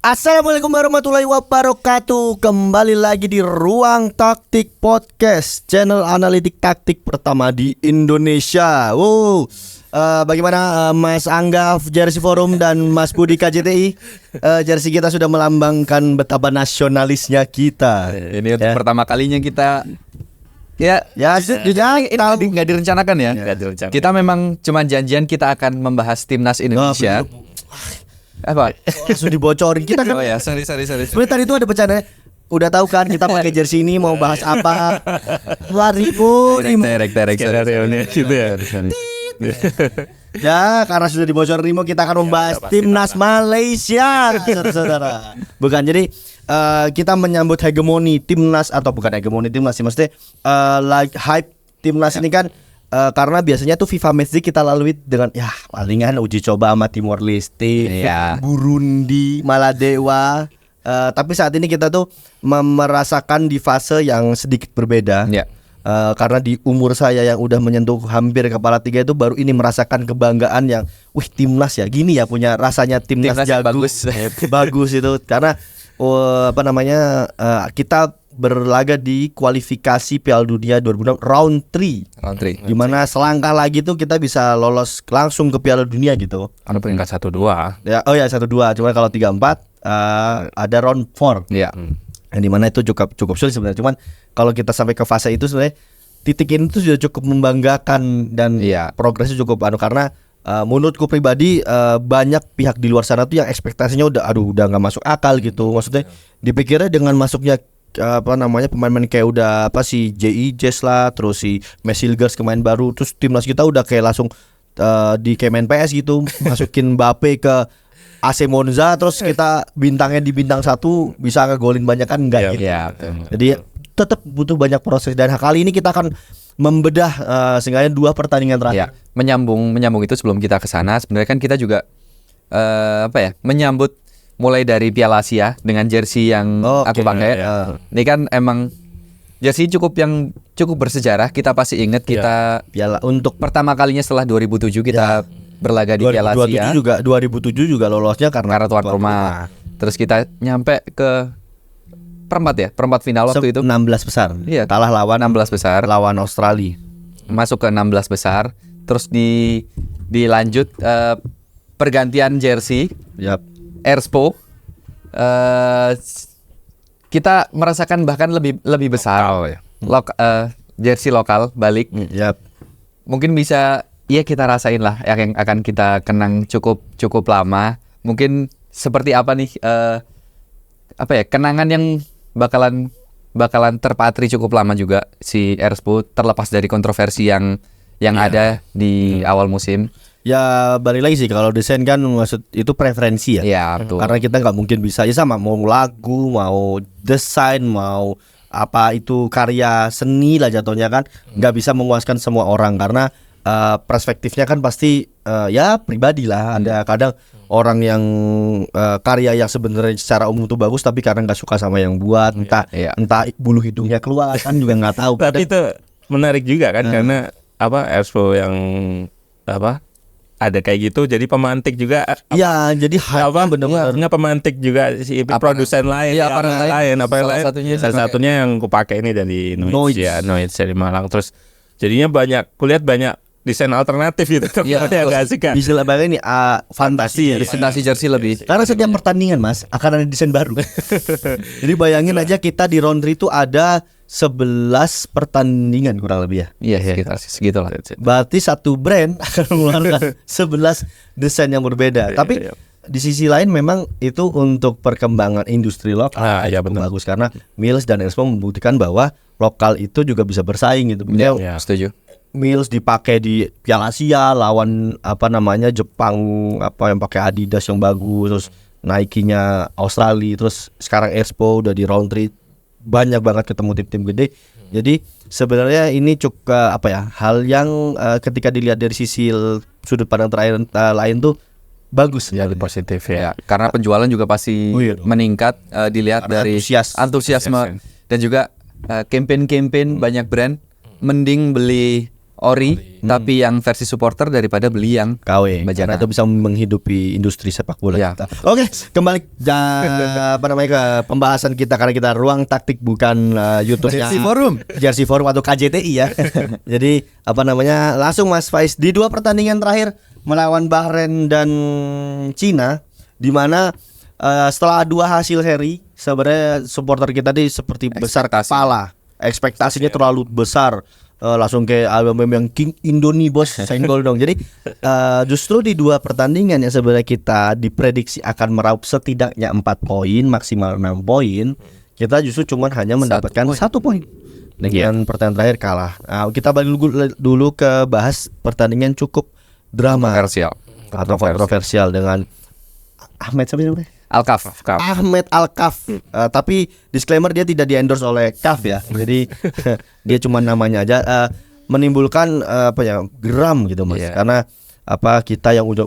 Assalamualaikum warahmatullahi wabarakatuh. Kembali lagi di Ruang Taktik Podcast, channel analitik taktik pertama di Indonesia. Bagaimana Mas Angga Jersey Forum dan Mas Budi KJTI? Jersey kita sudah melambangkan betapa nasionalisnya kita. Ini untuk pertama kalinya kita nggak direncanakan ya. Kita memang cuma janjian kita akan membahas timnas Indonesia. Apa? Langsung dibocorin kita kan. Oh ya, sorry. Sebenarnya tadi itu ada bercanda. Udah tahu kan kita pakai jersey ini mau bahas apa? 2000 Direct. Ya, karena sudah dibocorin Rimo, kita akan membahas timnas Malaysia, saudara. Bukan, jadi kita menyambut hegemoni timnas, atau bukan hegemoni timnas sih, maksudnya hype timnas ini kan karena biasanya tuh FIFA Matchday kita lalui dengan palingan uji coba sama Timor Leste, Burundi, Maladewa. Tapi saat ini kita tuh merasakan di fase yang sedikit berbeda. Karena di umur saya yang udah menyentuh hampir kepala 3 itu baru ini merasakan kebanggaan yang timnas ya gini ya, punya rasanya timnas jago, bagus itu karena kita berlaga di kualifikasi Piala Dunia 2006 round 3. Dimana selangkah lagi tuh kita bisa lolos langsung ke Piala Dunia gitu. Ada peringkat 1-2. 1-2. Cuma kalau 3-4 ada round 4. Iya. Yang dimana itu cukup sulit sebenarnya. Cuman kalau kita sampai ke fase itu sebenarnya titik ini tuh sudah cukup membanggakan dan progresnya cukup karena menurutku pribadi banyak pihak di luar sana tuh yang ekspektasinya udah nggak masuk akal gitu. Maksudnya dipikirnya dengan masuknya pemain-pemain kayak si J.I. Jazz lah, terus si Mesilgers kemarin baru, terus timnas kita udah kayak langsung di Kemen PS gitu, masukin Mbappe ke AC Monza, terus kita bintangnya di bintang 1 bisa ngegolin banyak kan enggak gitu. Jadi tetap butuh banyak proses dan kali ini kita akan membedah seenggaknya 2 pertandingan terakhir. Menyambung itu sebelum kita ke sana, sebenarnya kan kita juga menyambut mulai dari Piala Asia dengan jersey yang aku pakai. Ini kan emang jersey cukup bersejarah. Kita pasti ingat kita Piala untuk pertama kalinya setelah 2007 kita berlaga di Piala Asia. 2007 juga lolosnya karena tuan rumah. Terus kita nyampe ke perempat final waktu itu 16 besar. Kalah lawan 16 besar lawan Australia. Masuk ke 16 besar. Terus dilanjut pergantian jersey. Erspo, kita merasakan bahkan lebih besar jersey lokal balik. Mungkin bisa kita rasain lah yang akan kita kenang cukup lama. Mungkin seperti apa nih kenangan yang bakalan terpatri cukup lama juga si Erspo, terlepas dari kontroversi yang ada di awal musim. Ya balik lagi sih, kalau desain kan maksud itu preferensi ya. Betul. Karena kita nggak mungkin bisa sama mau lagu, mau desain, mau apa itu karya seni lah jatuhnya kan nggak bisa memuaskan semua orang karena perspektifnya kan pasti pribadi lah. Ada kadang orang yang karya yang sebenarnya secara umum tuh bagus tapi karena nggak suka sama yang buat entah bulu hidungnya keluar kan juga nggak tahu. Tapi itu menarik juga kan karena Expo yang ada kayak gitu, jadi pemantik juga. Jadi benar-benar pemantik juga si produsen lain. Salah satunya yang aku pakai ini dari Noise dari Malang. Terus jadinya kulihat banyak desain alternatif gitu. Agak asik kan. Bisa lah ini fantasi ya. Presentasi jersey lebih. Karena setiap pertandingan Mas akan ada desain baru. Jadi bayangin aja kita di round 3 itu ada 11 pertandingan kurang lebih ya. Segitulah. Berarti satu brand akan mengeluarkan 11 desain yang berbeda. Tapi di sisi lain memang itu untuk perkembangan industri lokal bagus karena Mills dan Erspo membuktikan bahwa lokal itu juga bisa bersaing gitu. Setuju. Mills dipakai di Piala Asia lawan Jepang yang pakai Adidas yang bagus, terus Nike-nya Australia, terus sekarang Erspo udah di round 3 banyak banget ketemu tim-tim gede. Jadi sebenarnya ini cukup hal yang ketika dilihat dari sisi sudut pandang lain tuh bagus, lebih positif ya. Karena penjualan juga pasti meningkat dilihat karena dari antusiasme dan juga campaign banyak brand mending beli ori. Tapi yang versi supporter daripada beli yang KW. Bajana. Itu bisa menghidupi industri sepak bola Ya. kita. Oke, kembali ke pembahasan kita karena kita ruang taktik bukan YouTube-nya Jersey Forum atau KJTI ya. Jadi langsung Mas Faiz di 2 pertandingan terakhir melawan Bahrain dan Cina, di mana setelah 2 hasil seri sebenarnya supporter kita nih seperti besar kepala. Ekspektasinya terlalu besar. Langsung kayak album yang King Indoni bos, senggol dong. Jadi justru di 2 pertandingan yang sebenarnya kita diprediksi akan meraup setidaknya 4 poin, maksimal 6 poin, kita justru cuma hanya mendapatkan 1 poin. Dengan pertandingan terakhir kalah. Kita balik dulu ke bahas pertandingan cukup drama atau kontroversial dengan Ahmed siapa namanya? Al-Kaf. Ahmed Al-Kaf. Tapi disclaimer dia tidak di-endorse oleh CAF ya. Jadi dia cuma namanya aja, menimbulkan geram gitu Mas. Karena kita yang udah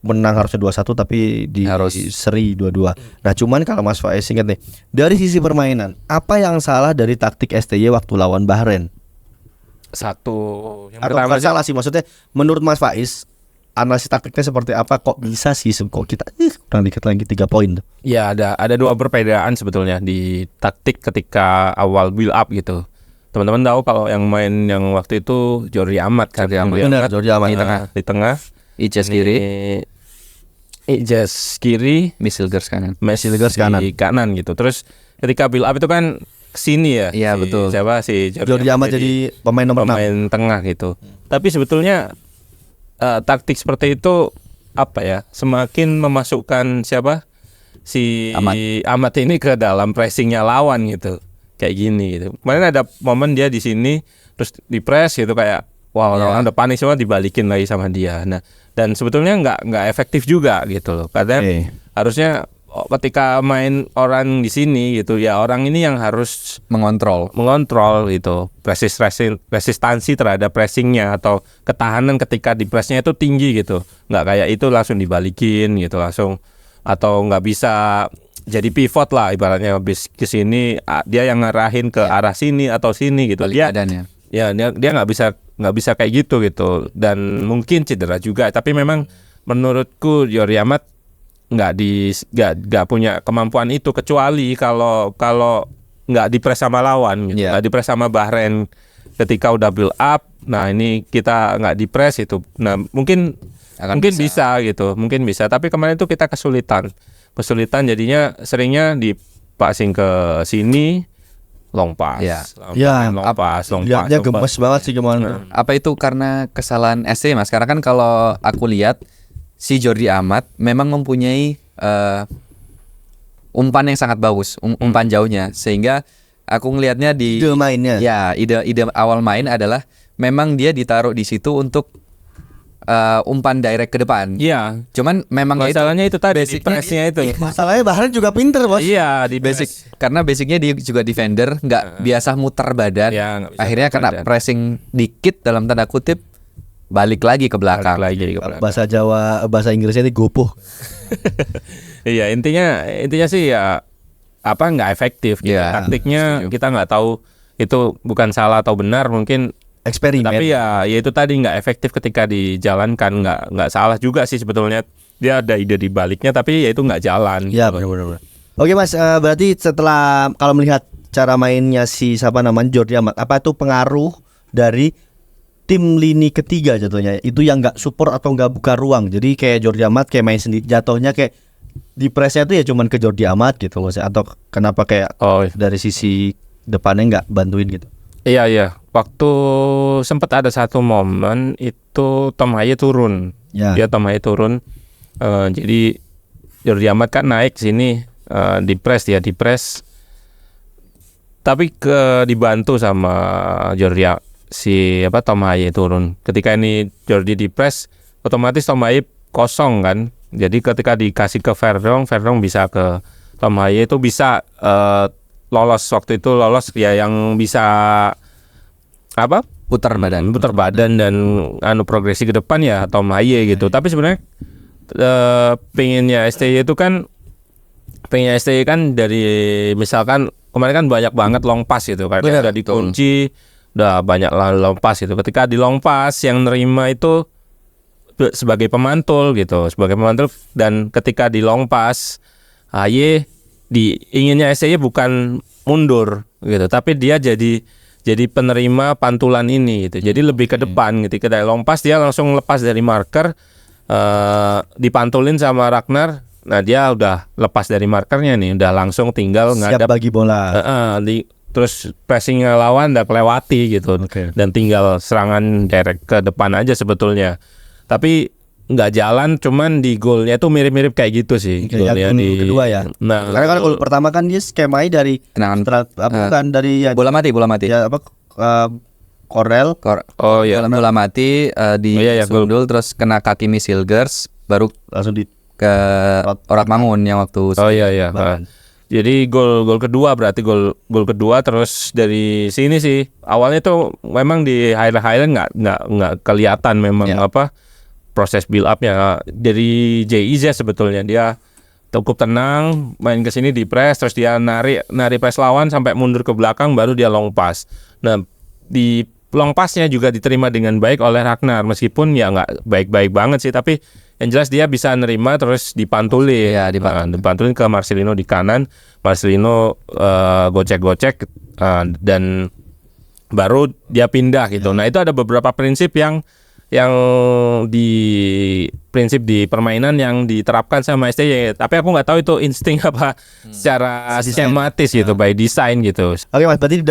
menang harusnya 2-1 tapi harus seri 2-2. Nah, cuman kalau Mas Faiz ingat nih, dari sisi permainan, apa yang salah dari taktik STY waktu lawan Bahrain? Yang pertama salah sih, maksudnya menurut Mas Faiz analisis taktiknya seperti apa, kok bisa sih kok kita kurang dikit lagi 3 poin tuh. Ya, ada 2 perbedaan sebetulnya di taktik ketika awal build up gitu. Teman-teman tahu kalau yang main yang waktu itu Jordi Amat kan. Benar, Jordi Amat di tengah. Ijaz kiri, Misilgers kanan. Di kanan gitu. Terus ketika build up itu kan kesini ya. Iya, betul. Siapa si Jordi Amat jadi pemain nomor 6. Pemain tengah gitu. Tapi sebetulnya taktik seperti itu semakin memasukkan si Amat ini ke dalam pressingnya lawan gitu, kayak gini gitu. Kemarin ada momen dia di sini terus di press gitu kayak orang udah panik semua, dibalikin lagi sama dia. Nah, dan sebetulnya nggak efektif juga gitu loh, karena harusnya ketika main orang di sini gitu ya, orang ini yang harus mengontrol gitu, resistansi terhadap pressingnya atau ketahanan ketika di pressnya itu tinggi gitu, nggak kayak itu langsung dibalikin gitu langsung, atau nggak bisa jadi pivot lah ibaratnya, habis ke sini dia yang ngarahin ke arah sini atau sini gitu. Dia nggak bisa kayak gitu, dan mungkin cedera juga. Tapi memang menurutku Jordi Amat nggak punya kemampuan itu, kecuali kalau nggak dipres sama lawan gitu. Nggak dipres sama Bahrain ketika udah build up. Nah, ini kita nggak dipres itu. Nah, mungkin bisa gitu, mungkin bisa. Tapi kemarin itu kita kesulitan jadinya seringnya di passing ke sini, long pass. Long pass. Dia gemes banget sih kemarin. Apa itu karena kesalahan SC Mas? Karena kan kalau aku lihat si Jordi Amat memang mempunyai umpan yang sangat bagus, umpan jauhnya, sehingga aku ngelihatnya di ide mainnya. Ya, ide awal main adalah memang dia ditaruh di situ untuk umpan direct ke depan. Iya. Cuman memang masalahnya itu tadi pressnya itu. Masalahnya Bahrain juga pinter bos. Iya, di karena basicnya dia juga defender, nggak biasa muter badan. Akhirnya kena pressing dikit dalam tanda kutip, balik lagi ke belakang. Bahasa Jawa, bahasa Inggrisnya ini gopoh. Iya, intinya sih ya nggak efektif gitu. Taktiknya kita nggak tahu itu bukan salah atau benar, mungkin eksperimen. Tapi ya itu tadi nggak efektif ketika dijalankan. Nggak salah juga sih sebetulnya, dia ada ide di baliknya, tapi ya itu nggak jalan. Iya, benar. Oke Mas, berarti setelah kalau melihat cara mainnya si Jordi Amat, apa itu pengaruh dari tim lini ketiga jatuhnya itu yang nggak support atau nggak buka ruang? Jadi kayak Jordi Amat kayak main sendiri, jatuhnya kayak di pressnya itu ya cuman ke Jordi Amat gitu maksudnya, atau kenapa kayak dari sisi depannya nggak bantuin gitu? Iya. Waktu sempat ada satu momen itu Tom Haye turun. Dia Tom Haye turun. Jadi Jordi Amat kan naik sini, di press. Tapi dibantu sama Tom Haye turun. Ketika ini Jordi di press, otomatis Tom Haye kosong kan. Jadi ketika dikasih ke Verdong bisa ke Tom Haye, itu bisa lolos waktu itu, ya yang bisa putar badan dan progresi ke depan ya Tom Haye gitu. Tapi sebenarnya pengennya STY kan dari misalkan kemarin kan banyak banget long pass gitu kan, udah dikunci udah banyak long pass gitu. Ketika di long pass yang nerima itu sebagai pemantul gitu, dan ketika di long pass AY inginnya STY bukan mundur gitu, tapi dia jadi penerima pantulan ini gitu. Jadi lebih ke depan gitu. Ketika long pass dia langsung lepas dari marker, dipantulin sama Ragnar. Nah dia udah lepas dari markernya nih, udah langsung tinggal siap bagi bola. Terus pressingnya lawan udah kelewati gitu, dan tinggal serangan direct ke depan aja sebetulnya. Tapi nggak jalan, cuman di golnya tuh mirip-mirip kayak gitu sih. Golnya di kedua ya. Nah, karena kan gol pertama kan dia skemanya dari dari bola mati. Ya Korel. Bola mati di sundul terus kena kaki Misilgers, baru langsung ke Oratmangun yang waktu. Jadi gol kedua berarti gol kedua. Terus dari sini sih awalnya tuh memang di highlight nggak kelihatan memang proses build up-nya dari JIZ. Sebetulnya dia cukup tenang main ke sini di press, terus dia narik press lawan sampai mundur ke belakang, baru dia long pass. Nah di long pass-nya juga diterima dengan baik oleh Ragnar, meskipun ya nggak baik-baik banget sih, tapi yang jelas dia bisa nerima terus dipantulin. Dipantulin ke Marcelino di kanan. Marcelino gocek-gocek dan baru dia pindah gitu. Nah itu ada beberapa prinsip yang di permainan yang diterapkan sama STY. Tapi aku nggak tahu itu insting apa secara sistematis gitu, by design gitu. Oke Mas, berarti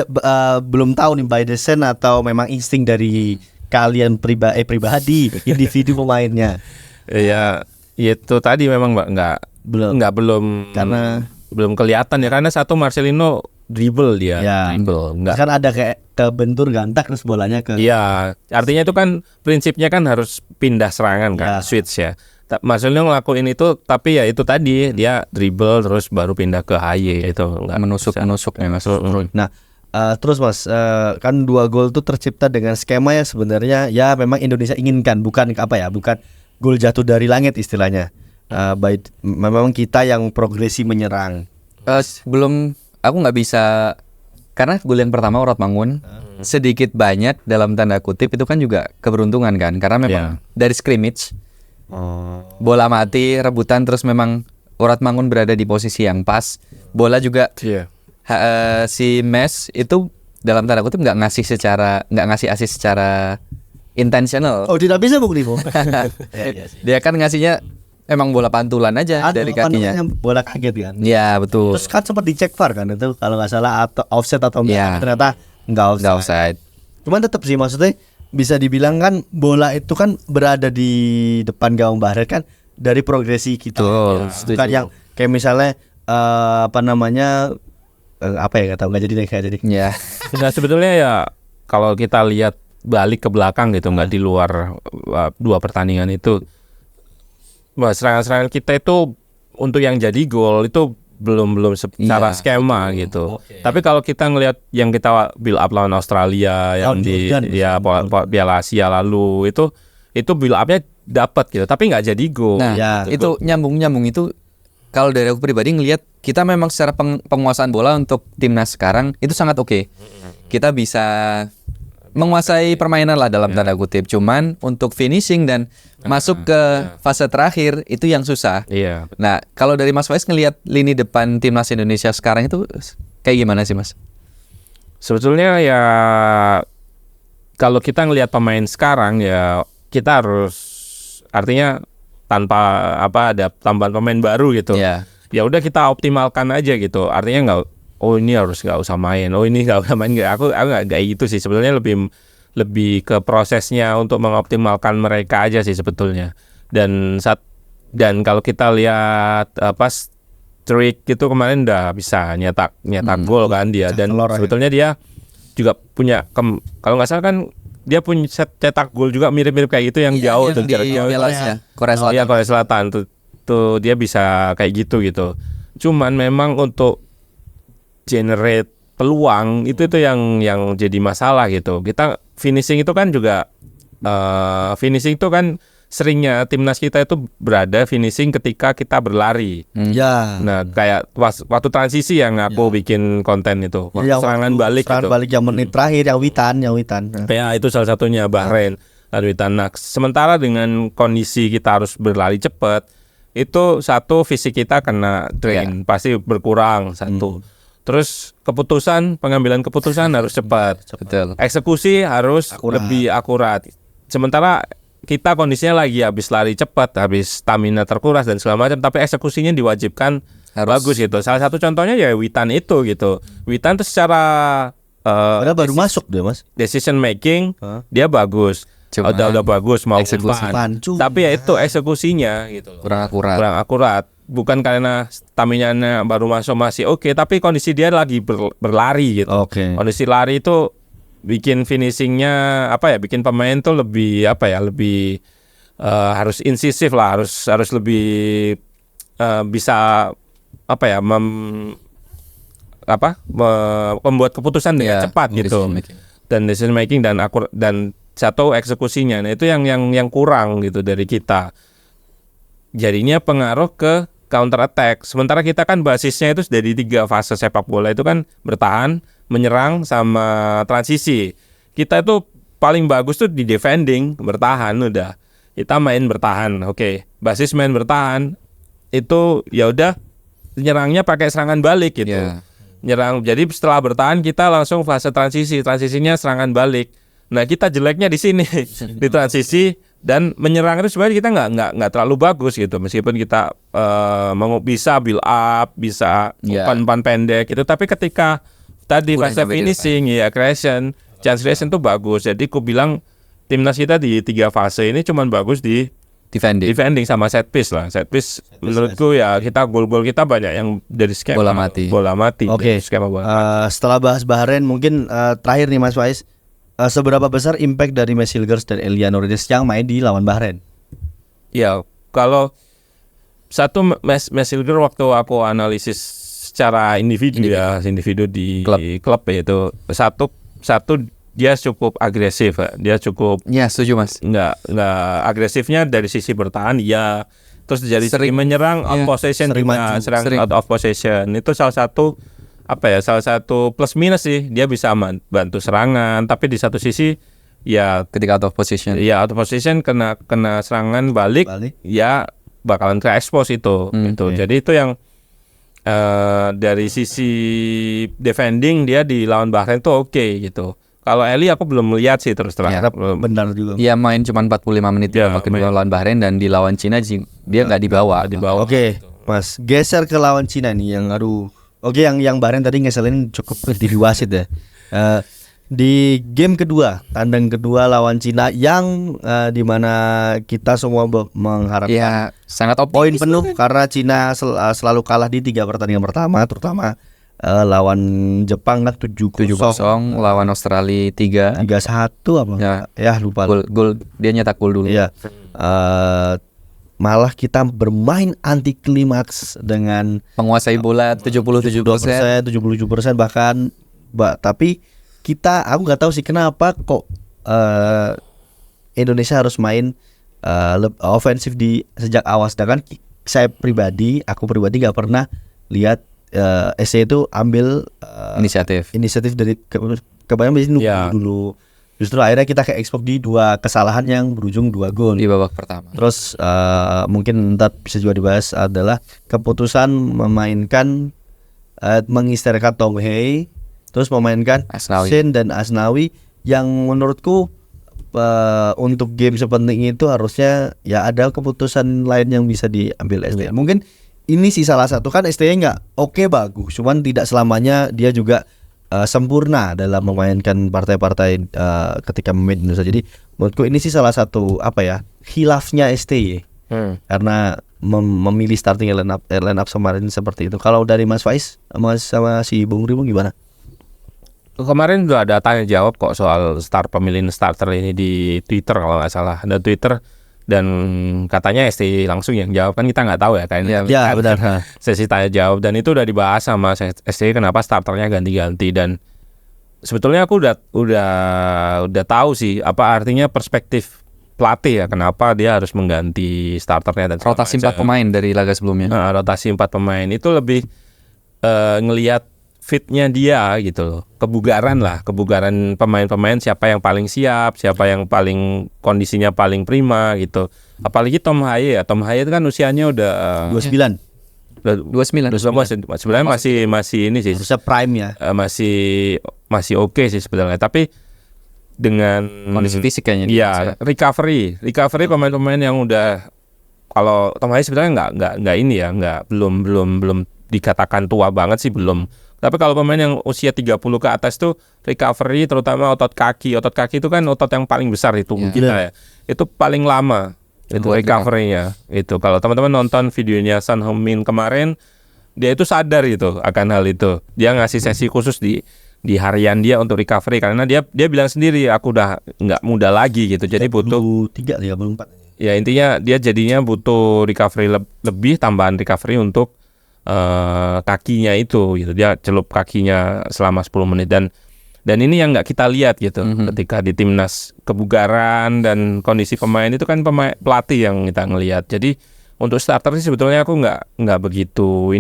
belum tahu nih by design atau memang insting dari kalian pribadi individu pemainnya. Ya itu tadi memang belum karena belum kelihatan ya, karena satu Marcelino dribble dia. Dribble enggak. Kan ada kayak kebentur gantak terus bolanya ke. Iya, artinya itu kan prinsipnya kan harus pindah serangan kan, switch ya. Marcelino ngelakuin itu, tapi ya itu tadi dia dribble terus baru pindah ke HY, itu enggak menusuk ya Mas. Nah, terus Mas, kan 2 gol tuh tercipta dengan skema ya sebenarnya ya memang Indonesia inginkan, bukan gol jatuh dari langit istilahnya. Memang kita yang progresi menyerang. Aku nggak bisa, karena gol yang pertama Oratmangun sedikit banyak dalam tanda kutip itu kan juga keberuntungan kan, karena memang dari scrimmage bola mati rebutan, terus memang Oratmangun berada di posisi yang pas, bola juga si Mes itu dalam tanda kutip nggak ngasih asis secara intentional. Oh tidak bisa Bung Nimo. Dia kan ngasihnya emang bola pantulan aja dari kakinya. Bola kaget kan. Iya betul. Terus kan sempat dicek VAR kan itu kalau nggak salah atau offset atau enggak, ternyata nggak offside. Cuman tetap sih maksudnya bisa dibilang kan bola itu kan berada di depan gawang Bahrain kan dari progresi kita. Bukan yang kayak misalnya apa ya nggak tahu, nggak jadi. Ya. Nah sebetulnya ya kalau kita lihat balik ke belakang gitu, nggak di luar 2 pertandingan itu, serangan-serangan kita itu untuk yang jadi gol itu belum secara skema gitu. Tapi kalau kita ngelihat yang kita build up lawan Australia yang di Piala Asia lalu itu build up-nya dapat gitu, tapi nggak jadi gol. Nah itu nyambung itu. Kalau dari aku pribadi ngelihat kita memang secara penguasaan bola untuk timnas sekarang itu sangat oke. Kita bisa menguasai permainan lah dalam tanda kutip. Cuman untuk finishing dan masuk ke fase terakhir itu yang susah. Nah kalau dari Mas Faiz ngelihat lini depan timnas Indonesia sekarang itu kayak gimana sih Mas? Sebetulnya ya kalau kita ngelihat pemain sekarang ya kita harus, artinya tanpa ada tambahan pemain baru gitu. Ya udah kita optimalkan aja gitu. Artinya ini harus nggak usah main. Ini nggak usah main. Aku nggak gitu sih. Sebetulnya lebih ke prosesnya untuk mengoptimalkan mereka aja sih sebetulnya. Dan kalau kita lihat streak itu kemarin udah bisa nyetak gol kan dia. Dan sebetulnya dia juga punya kalau nggak salah kan dia punya cetak gol juga mirip-mirip kayak gitu yang jauh tuh Korea Selatan tuh dia bisa kayak gitu. Cuman memang untuk generate peluang itu yang jadi masalah gitu. Kita finishing itu kan juga finishing itu kan seringnya timnas kita itu berada finishing ketika kita berlari. Ya. Nah, kayak waktu transisi yang aku bikin konten itu, serangan balik yang menit terakhir, yang Witan. Ya, itu salah satunya Bahrain. Lalu Witan. Nah, sementara dengan kondisi kita harus berlari cepat, itu satu fisik kita kena drain, pasti berkurang satu. Terus pengambilan keputusan harus cepat. Betul. Eksekusi harus lebih akurat. Sementara kita kondisinya lagi habis lari cepat, habis stamina terkuras dan segala macam, tapi eksekusinya diwajibkan harus bagus gitu. Salah satu contohnya ya Witan itu gitu. Witan tuh secara baru masuk dia, Mas. Decision making dia bagus. Udah bagus mau umpan. Tapi ya itu eksekusinya gitu loh. Kurang akurat. Bukan karena stamina-nya baru masuk masih oke, tapi kondisi dia lagi berlari gitu. Kondisi lari itu bikin finishingnya bikin pemain tuh lebih harus insisif lah, harus lebih bisa membuat keputusan dengan cepat gitu, dan decision making dan akurat dan satu eksekusinya. Nah itu yang kurang gitu dari kita, jadinya pengaruh ke counter attack. Sementara kita kan basisnya itu dari 3 fase sepak bola itu kan bertahan, menyerang sama transisi. Kita itu paling bagus tuh di defending, bertahan udah. Kita main bertahan, basis main bertahan itu ya udah, nyerangnya pakai serangan balik gitu. Nyerang. Jadi setelah bertahan kita langsung fase transisinya serangan balik. Nah kita jeleknya di sini di transisi dan menyerang itu sebenarnya kita nggak terlalu bagus gitu, meskipun kita bisa build up, bisa umpan pendek gitu, tapi ketika tadi fase finishing chance creation itu bagus. Jadi aku bilang timnas kita di 3 fase ini cuman bagus di defending sama set piece lah. Set piece menurutku ya kita gol-gol kita banyak yang dari skema bola mati. Skema bola. Setelah bahas Bahrain, mungkin terakhir nih Mas Faiz, seberapa besar impact dari Mesilgers dan Elyounoudis yang main di lawan Bahrain? Ya, kalau satu Mesilgers waktu aku analisis secara individu di klub ya, itu satu dia cukup agresif, dia cukup. Ya, setuju Mas. Nggak agresifnya dari sisi bertahan, ya. Terus dari segi menyerang out possession, serang out of possession itu salah satu plus minus sih. Dia bisa bantu serangan, tapi di satu sisi ya ketika out of position kena serangan balik ya bakalan ke expose itu gitu. Jadi itu yang dari sisi defending dia di lawan Bahrain tuh gitu. Kalau Eli aku belum melihat sih terus terang. Benar juga. Iya, main cuma 45 menit lawan Bahrain, dan di lawan Cina dia nggak dibawa. Mas, geser ke lawan Cina nih yang yang Bahrain tadi ngeselin cukup di wasit ya. Di game kedua, tandang kedua lawan Cina yang dimana kita semua mengharapkan sangat poin penuh karena Cina selalu kalah di 3 pertandingan pertama, terutama lawan Jepang kan 7-0, lawan Australia 3-1 apa? Ya lupa. Gol dia nyetak gol dulu. Iya. Malah kita bermain anti klimaks dengan menguasai bola 77%, bahkan tapi aku nggak tahu sih kenapa kok Indonesia harus main ofensif sejak awal, sedangkan aku pribadi nggak pernah lihat SC itu ambil inisiatif dari kebanyakan dulu. Justru akhirnya kita kayak ekspor di 2 kesalahan yang berujung 2 gol di babak pertama. Terus mungkin ntar bisa juga dibahas adalah keputusan mengistirahatkan Tong Hei, terus memainkan Shin dan Asnawi, yang menurutku untuk game sepenting itu harusnya ya ada keputusan lain yang bisa diambil ST. Mungkin ini sih salah satu, kan ST-nya nggak bagus, cuman tidak selamanya dia juga sempurna dalam memainkan partai-partai ketika memimpin Indonesia. Jadi menurutku ini sih salah satu khilafnya STY karena memilih starting line up kemarin seperti itu. Kalau dari Mas Faiz sama si Bung Rimo gimana? Kemarin udah ada tanya jawab kok soal pemilihan starter ini di Twitter kalau nggak salah, ada Twitter, dan katanya STY langsung yang jawab, kan kita nggak tahu ya kayaknya. Ya benar. Sesi tanya jawab, dan itu udah dibahas sama STY kenapa starternya ganti-ganti, dan sebetulnya aku udah tahu sih apa artinya perspektif pelatih ya, kenapa dia harus mengganti starternya dan rotasi 4 pemain dari laga sebelumnya. Rotasi 4 pemain itu lebih ngelihat fitnya dia gitu loh, kebugaran pemain-pemain, siapa yang paling siap, siapa yang paling kondisinya paling prima gitu. Apalagi Tom Haye itu kan usianya udah 29. Sebenarnya masih ini sih. Harusnya prime ya. Masih oke sih sebenarnya, tapi dengan kondisi fisik kayaknya. Iya, recovery pemain-pemain yang udah, kalau Tom Haye sebenarnya nggak ini ya, belum dikatakan tua banget sih, belum. Tapi kalau pemain yang usia 30 ke atas tuh recovery, terutama otot kaki itu kan otot yang paling besar itu kita ya. Itu paling lama itu recovery-nya. Itu kalau teman-teman nonton videonya Son Heung-min kemarin, dia itu sadar gitu akan hal itu. Dia ngasih sesi khusus di harian dia untuk recovery, karena dia bilang sendiri, aku udah nggak muda lagi gitu. Jadi butuh 34. Ya intinya dia jadinya butuh recovery lebih, tambahan recovery untuk kakinya itu gitu. Dia celup kakinya selama 10 menit dan ini yang nggak kita lihat gitu ketika di timnas. Kebugaran dan kondisi pemain itu kan pelatih yang kita ngelihat. Jadi untuk starter sih sebetulnya aku nggak begitu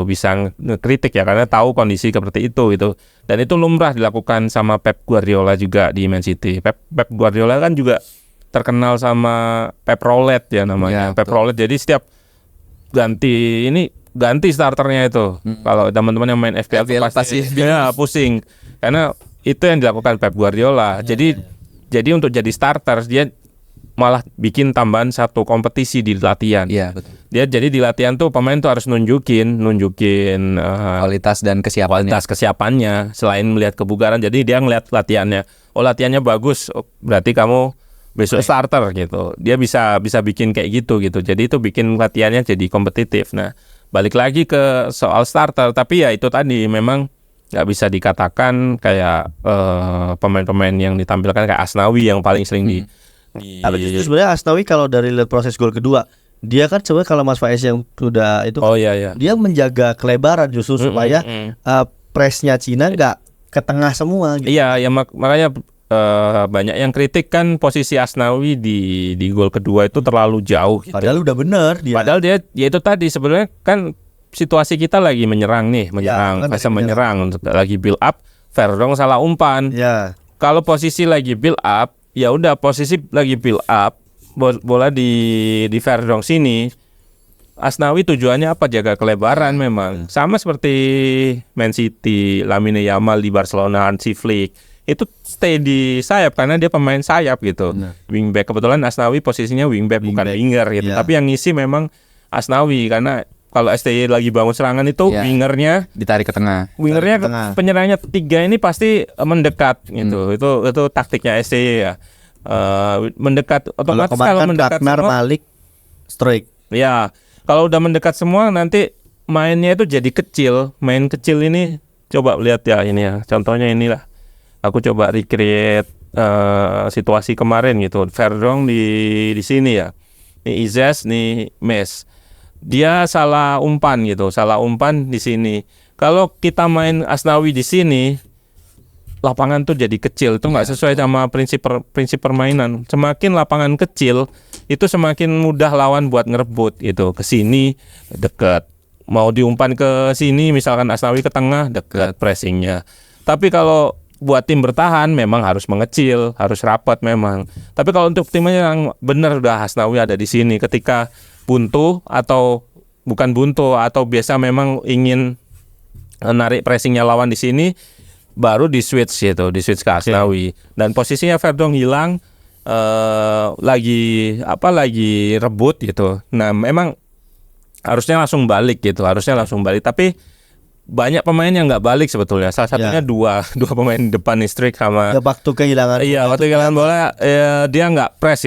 bisa ngekritik ya, karena tahu kondisi seperti itu gitu. Dan itu lumrah dilakukan sama Pep Guardiola juga di Man City. Pep Guardiola kan juga terkenal sama Pep Roulette ya namanya. Pep Roulette, jadi setiap ganti starternya itu. Kalau teman-teman yang main FPL pasti ya pusing, karena itu yang dilakukan Pep Guardiola. Jadi untuk jadi starter dia malah bikin tambahan satu kompetisi di latihan. Iya, betul. Dia jadi di latihan tuh pemain tuh harus nunjukin kualitas dan kesiapannya selain melihat kebugaran. Jadi dia ngeliat latihannya. Oh, latihannya bagus, berarti kamu besok starter gitu. Dia bisa bikin kayak gitu. Jadi itu bikin latihannya jadi kompetitif. Nah, balik lagi ke soal starter, tapi ya itu tadi memang nggak bisa dikatakan kayak pemain-pemain yang ditampilkan kayak Asnawi yang paling sering Tapi justru sebenarnya Asnawi kalau dari lihat proses gol kedua, dia kan sebenarnya kalau Mas Faiz yang sudah itu dia menjaga kelebaran justru supaya pressnya Cina nggak ke tengah semua gitu. Iya, ya makanya banyak yang kritik kan posisi Asnawi di gol kedua itu terlalu jauh gitu. Padahal udah bener dia. Padahal dia ya itu tadi sebenarnya kan situasi kita lagi menyerang, fase menyerang untuk lagi build up, Verdong salah umpan. Ya. Kalau posisi lagi build up, ya udah posisi lagi build up, bola di Verdong sini. Asnawi tujuannya apa? Jaga kelebaran memang. Sama seperti Man City, Lamine Yamal di Barcelona, Hansi Flick. Itu stay di sayap karena dia pemain sayap gitu. Wingback, kebetulan Asnawi posisinya wingback bukan winger gitu. Tapi yang ngisi memang Asnawi, karena kalau STY lagi bangun serangan itu wingernya ditarik ke tengah. Wingernya penyerangnya 3 ini pasti mendekat gitu. Itu taktiknya STY ya. Mendekat otomatis kalau mendekat Ragnar, Malik, Struijk. Ya, kalau udah mendekat semua nanti mainnya itu jadi kecil. Main kecil ini coba lihat ya ini ya. Contohnya inilah. Aku coba recreate situasi kemarin gitu. Verdong di sini ya. Nih Izes, nih Mes. Dia salah umpan di sini. Kalau kita main Asnawi di sini, lapangan tuh jadi kecil. Itu nggak sesuai sama prinsip permainan. Semakin lapangan kecil, itu semakin mudah lawan buat ngerebut gitu. Ke sini dekat. Mau diumpan ke sini, misalkan Asnawi ke tengah, dekat pressingnya. Tapi kalau buat tim bertahan memang harus mengecil, harus rapat memang. Tapi kalau untuk timnya yang benar udah Asnawi ada di sini. Ketika buntu atau bukan buntu atau biasa memang ingin narik pressingnya lawan di sini, baru di switch ke Asnawi. Dan posisinya Verdong hilang, lagi rebut gitu. Nah memang harusnya langsung balik. Tapi banyak pemain yang nggak balik sebetulnya. Salah satunya dua pemain depan nih, Struijk sama. Waktu kehilangan bola, dia nggak press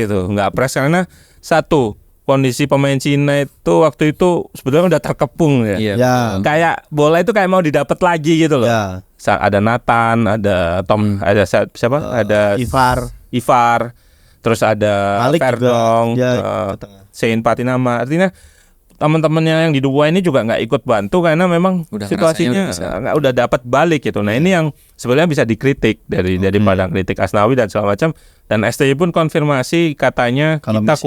karena satu, kondisi pemain Cina itu waktu itu sebetulnya udah terkepung ya. Kayak bola itu kayak mau didapat lagi gitu loh. Ada Nathan, ada Tom, ada siapa? Ada Ivar, terus ada Verdong, Sein Patinama. Artinya teman-temannya yang di dua ini juga nggak ikut bantu karena memang situasinya nggak udah dapat balik gitu. Nah ini yang sebenarnya bisa dikritik daripada kritik Asnawi dan segala macam. Dan STY pun konfirmasi katanya kalau kita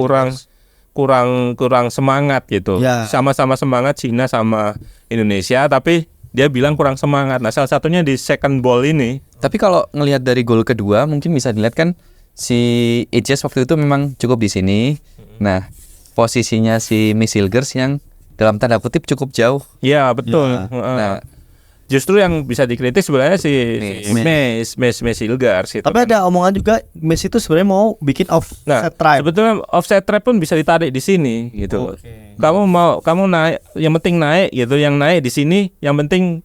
kurang semangat gitu. Sama-sama semangat Cina sama Indonesia, tapi dia bilang kurang semangat. Nah, salah satunya di second ball ini. Tapi kalau ngelihat dari gol kedua mungkin bisa dilihat kan si Itjes waktu itu memang cukup di sini. Nah, posisinya si Misilgers yang dalam tanda kutip cukup jauh. Iya, betul. Nah, justru yang bisa dikritik sebenarnya si Misilgers itu. Tapi ada omongan juga Messi itu sebenarnya mau bikin offset trap. Sebetulnya offset trap pun bisa ditarik di sini gitu. Kamu naik, yang penting naik gitu, yang naik di sini, yang penting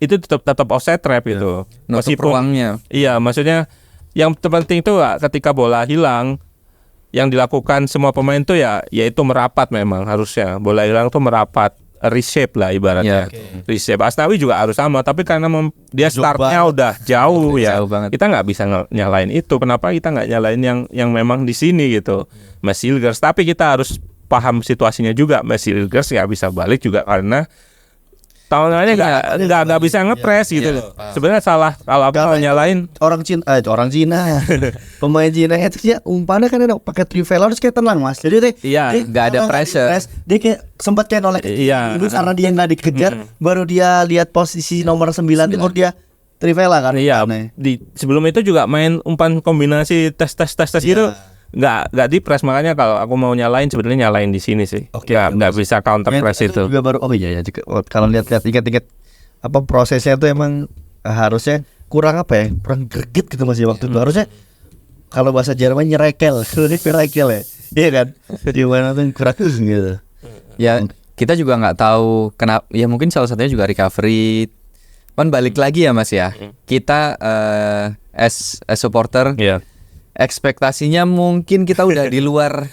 itu tetap offset trap gitu. Meskipun ruangnya. Iya, maksudnya yang terpenting itu ketika bola hilang, yang dilakukan semua pemain itu yaitu merapat memang harusnya. Bola hilang tuh merapat. Reshape lah ibaratnya. Reshape. Asnawi juga harus sama, tapi karena dia startnya udah jauh jauh banget. Kita nggak bisa nyalain itu. Kenapa kita nggak nyalain yang memang di sini gitu, Misilgers. Tapi kita harus paham situasinya juga. Misilgers nggak bisa balik juga karena tahun lalu nggak bisa ngepres gitu loh. Sebenarnya salah kalau aku nyalain orang Cina pemain Cina itu dia umpannya kan ada pakai Trivela harus kayak tenang Mas. Jadi nggak ada pressure. Dia kayak sempat kayak nolak dulu karena dia nggak dikejar, baru dia lihat posisi nomor 9 baru dia Trivela kan. Iya. Sebelum itu juga main umpan kombinasi tes gitu. Nggak di press, makanya kalau aku mau nyalain sebenarnya nyalain di sini sih. Nggak bisa counter press itu. Juga baru kalau lihat ingat apa prosesnya itu emang harusnya kurang kurang greget gitu Mas waktu itu. Harusnya kalau bahasa Jerman nyerekel ya. Iya kan? Gimana tuh kurang gitu. Ya kita juga nggak tahu kenapa. Ya mungkin salah satunya juga recovery. Kan balik lagi ya Mas ya. Kita as supporter. Ekspektasinya mungkin kita udah di luar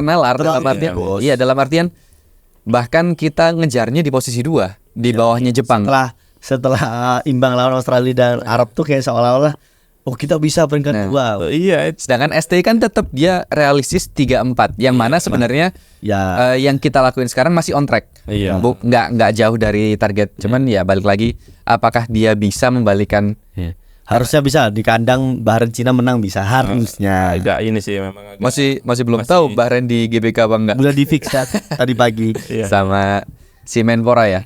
nalar dalam artian dalam artian bahkan kita ngejarnya di posisi 2 di bawahnya Jepang. Setelah imbang lawan Australia dan Arab tuh kayak seolah-olah kita bisa peringkat 2. Sedangkan ST kan tetap dia realistis 3-4 yang mana sebenarnya yang kita lakuin sekarang masih on track. Nggak jauh dari target. Cuman balik lagi apakah dia bisa membalikan harusnya bisa di kandang Bahrain Cina menang bisa harusnya. Agak ini sih memang masih belum tahu Bahrain di GBK apa enggak. Udah di fix tadi pagi sama si Menpora ya.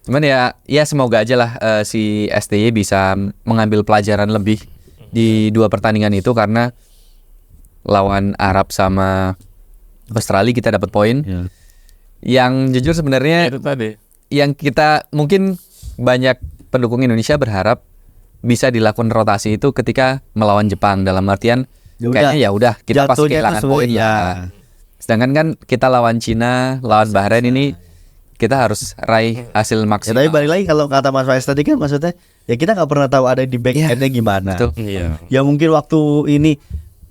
Cuman ya semoga aja lah si STY bisa mengambil pelajaran lebih di 2 pertandingan itu karena lawan Arab sama Australia kita dapat poin. Yang jujur sebenarnya itu tadi yang kita mungkin banyak pendukung Indonesia berharap bisa dilakukan rotasi itu ketika melawan Jepang dalam artian kayaknya udah kita pasti kehilangan poin Sedangkan kan kita lawan Cina, lawan Bahrain ini kita harus raih hasil maksimal. Tapi balik lagi kalau kata Mas Faiz tadi kan maksudnya kita nggak pernah tahu ada di back endnya gimana. Ya mungkin waktu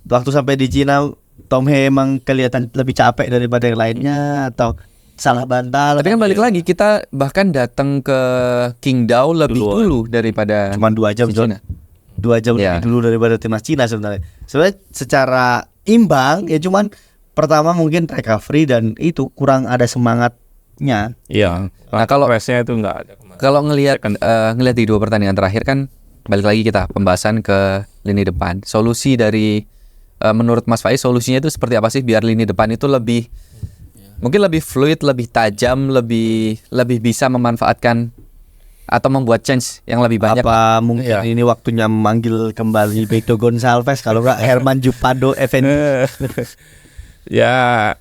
sampai di Cina Tom He emang kelihatan lebih capek daripada yang lainnya atau salah bantal. Tapi kan balik lagi kita bahkan datang ke Qingdao lebih dulu daripada cuma 2 jam Cina. 2 jam lebih dulu daripada timnas Cina sebenarnya. Sebenarnya secara imbang ya cuman pertama mungkin recovery dan itu kurang ada semangatnya. Nah kalau pressnya itu nggak ada. Kalau ngelihat di 2 pertandingan terakhir kan balik lagi kita pembahasan ke lini depan. Solusi dari menurut Mas Faiz solusinya itu seperti apa sih biar lini depan itu mungkin lebih fluid, lebih tajam, lebih bisa memanfaatkan atau membuat chance yang lebih banyak. Apa mungkin ini waktunya memanggil kembali Beto Gonçalves kalau enggak Herman Jupado Effendi. Ya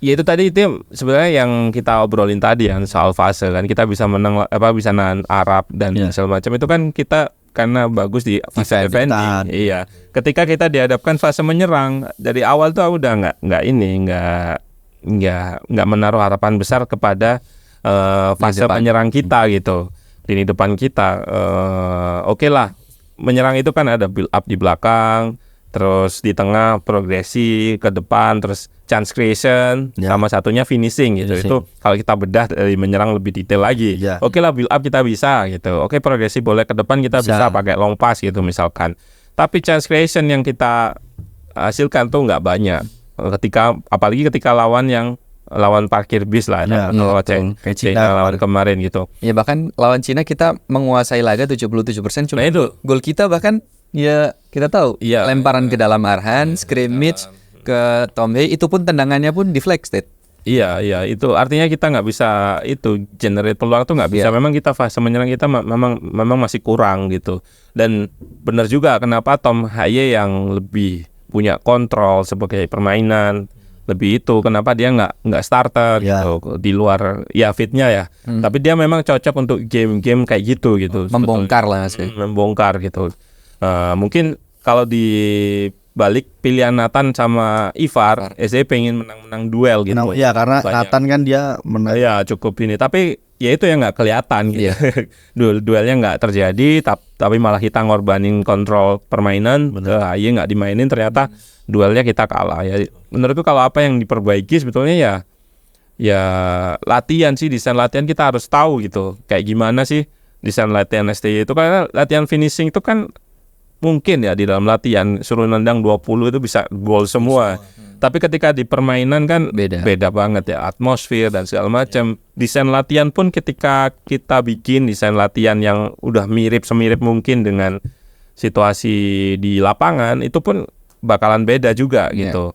itu tadi itu sebenarnya yang kita obrolin tadi yang soal fase kan kita bisa menang bisa nahan Arab dan segala macam itu kan kita karena bagus di fase defending. Ketika kita dihadapkan fase menyerang dari awal tuh udah nggak menaruh harapan besar kepada fase penyerang kita gitu, lini depan kita. Oke lah, menyerang itu kan ada build up di belakang, terus di tengah progresi ke depan, terus chance creation, sama satunya finishing gitu. Itu kalau kita bedah dari menyerang lebih detail lagi. Oke lah, build up kita bisa gitu. Oke, progresi boleh ke depan kita bisa pakai long pass gitu misalkan. Tapi chance creation yang kita hasilkan tuh nggak banyak. Apalagi ketika lawan parkir bis lah, lawan kemarin gitu. Ya bahkan lawan Cina kita menguasai laga 77%, cuma itu gol kita bahkan ya kita tahu lemparan ke dalam Arhan, scrimmage ke Tom Hey, itu pun tendangannya pun deflected. Iya, itu artinya kita nggak bisa itu generate peluang tuh nggak bisa. Memang kita fase menyerang kita memang masih kurang gitu. Dan benar juga kenapa Tom Haye yang lebih punya kontrol sebagai permainan, lebih itu kenapa dia nggak starter gitu di luar fitnya ya. Tapi dia memang cocok untuk game-game kayak gitu. Membongkar lah sih. Membongkar gitu. Mungkin kalau di balik pilihan Nathan sama Ivar, SE pengen menang duel gitu. Iya, karena banyak. Nathan kan dia menang. Iya, cukup ini. Tapi ya itu yang nggak kelihatan gitu. Duelnya nggak terjadi, tapi malah kita ngorbanin kontrol permainan. Aye nggak dimainin, ternyata duelnya kita kalah. Ya, menurutku kalau apa yang diperbaiki sebetulnya ya latihan sih, desain latihan kita harus tahu gitu. Kayak gimana sih desain latihan STY itu, karena latihan finishing itu kan mungkin ya di dalam latihan suruh nendang 20 itu bisa gol semua. Tapi ketika di permainan kan beda banget ya, atmosfer dan segala macam. Desain latihan pun ketika kita bikin desain latihan yang udah semirip mungkin dengan situasi di lapangan, itu pun bakalan beda juga gitu.